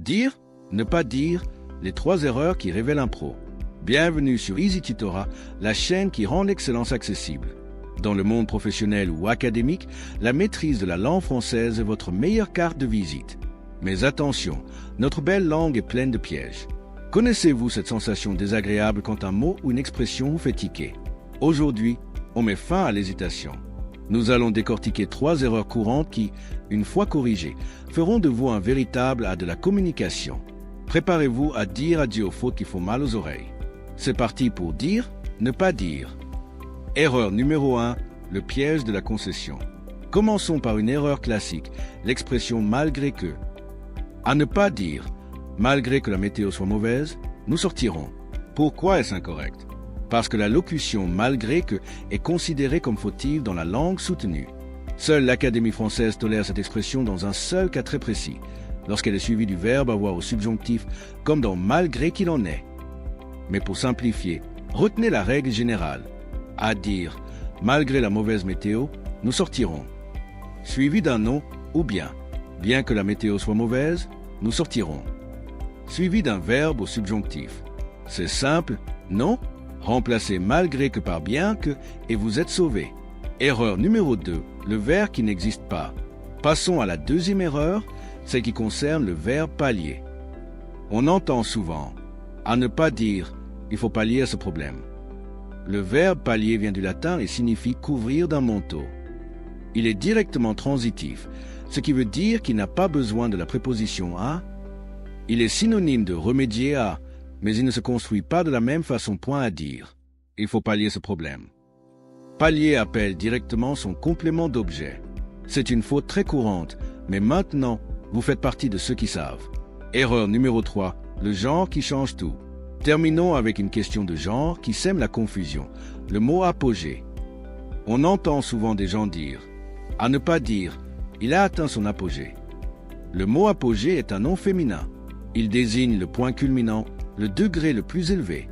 Dire, ne pas dire, les 3 erreurs qui révèlent un pro. Bienvenue sur Easy Tutorat, la chaîne qui rend l'excellence accessible. Dans le monde professionnel ou académique, la maîtrise de la langue française est votre meilleure carte de visite. Mais attention, notre belle langue est pleine de pièges. Connaissez-vous cette sensation désagréable quand un mot ou une expression vous fait tiquer? Aujourd'hui, on met fin à l'hésitation. Nous allons décortiquer 3 erreurs courantes qui, une fois corrigées, feront de vous un véritable art de la communication. Préparez-vous à dire adieu aux fautes qui font mal aux oreilles. C'est parti pour dire, ne pas dire. Erreur numéro 1, le piège de la concession. Commençons par une erreur classique, l'expression « malgré que ». À ne pas dire « malgré que la météo soit mauvaise, nous sortirons ». Pourquoi est-ce incorrect? Parce que la locution « malgré que » est considérée comme fautive dans la langue soutenue. Seule l'Académie française tolère cette expression dans un seul cas très précis, lorsqu'elle est suivie du verbe avoir au subjonctif, comme dans « malgré qu'il en est ». Mais pour simplifier, retenez la règle générale. À dire « malgré la mauvaise météo, nous sortirons », suivi d'un nom ou bien « bien que la météo soit mauvaise, nous sortirons », suivi d'un verbe au subjonctif. C'est simple, non? Remplacez malgré que par bien que et vous êtes sauvé. Erreur numéro 2, le verbe qui n'existe pas. Passons à la deuxième erreur, celle qui concerne le verbe pallier. On entend souvent « à ne pas dire, il faut pallier à ce problème ». Le verbe pallier vient du latin et signifie couvrir d'un manteau. Il est directement transitif, ce qui veut dire qu'il n'a pas besoin de la préposition à. Il est synonyme de remédier à, mais il ne se construit pas de la même façon. Point à dire. Il faut pallier ce problème. Pallier appelle directement son complément d'objet. C'est une faute très courante, mais maintenant, vous faites partie de ceux qui savent. Erreur numéro 3, le genre qui change tout. Terminons avec une question de genre qui sème la confusion, le mot apogée. On entend souvent des gens dire « à ne pas dire, il a atteint son apogée ». Le mot apogée est un nom féminin. Il désigne le point culminant, le degré le plus élevé.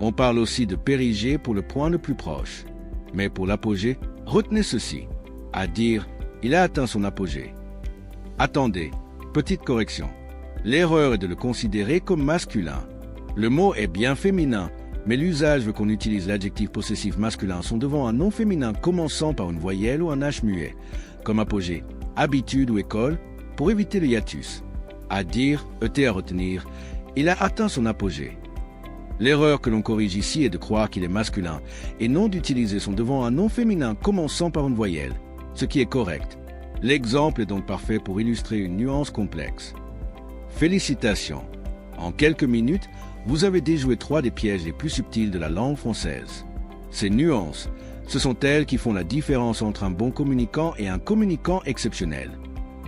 On parle aussi de périgée pour le point le plus proche. Mais pour l'apogée, retenez ceci. À dire, il a atteint son apogée. Attendez, petite correction. L'erreur est de le considérer comme masculin. Le mot est bien féminin, mais l'usage veut qu'on utilise l'adjectif possessif masculin son devant un nom féminin commençant par une voyelle ou un H muet, comme apogée, habitude ou école, pour éviter le hiatus. À dire, ET à retenir, il a atteint son apogée. L'erreur que l'on corrige ici est de croire qu'il est masculin et non d'utiliser son devant un nom féminin commençant par une voyelle, ce qui est correct. L'exemple est donc parfait pour illustrer une nuance complexe. Félicitations! En quelques minutes, vous avez déjoué 3 des pièges les plus subtils de la langue française. Ces nuances, ce sont elles qui font la différence entre un bon communicant et un communicant exceptionnel.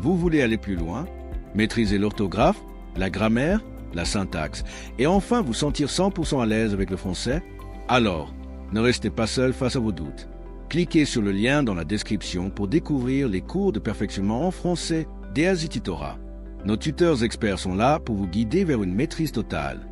Vous voulez aller plus loin, maîtriser l'orthographe, la grammaire, la syntaxe, et enfin vous sentir 100% à l'aise avec le français? Alors, ne restez pas seul face à vos doutes. Cliquez sur le lien dans la description pour découvrir les cours de perfectionnement en français d'Easy Tutorat. Nos tuteurs experts sont là pour vous guider vers une maîtrise totale.